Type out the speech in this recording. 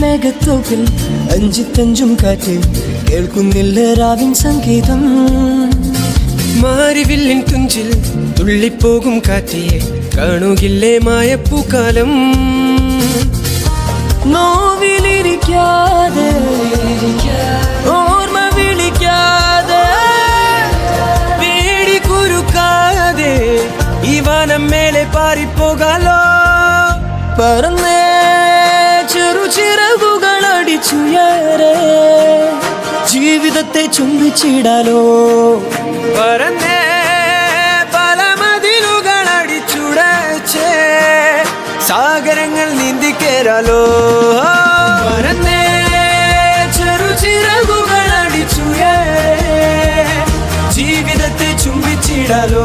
മേഘത്തോപ്പിൽ അഞ്ചിത്തഞ്ചും കാറ്റ് കേൾക്കുന്നില്ല രാവിൻ സംഗീതം. മാരിവില്ലിൻ തുഞ്ചിൽ തുള്ളിപ്പോകും കാറ്റിയെ കാണുകില്ലേ മായപ്പൂക്കാലം. നോവിലിരിക്കാതെ ഓർമ്മ വിളിക്കാതെ പേടി കുരുക്കാതെ ഈ വാനം മേലെ പാറിപ്പോകാലോ. പറന്നേ ചെറുചിറകുകൾ അടിച്ചുയരെ ജീവിതത്തെ ചുംബിച്ചിടാലോ. പറന്നേ പല മതിലുകൾ അടിച്ചുടച്ചേ സാഗരങ്ങൾ നീന്തിക്കേറാലോ. പറന്നേ ചെറുചിറകുകൾ അടിച്ചുയരെ ജീവിതത്തെ ചുംബിച്ചിടാലോ.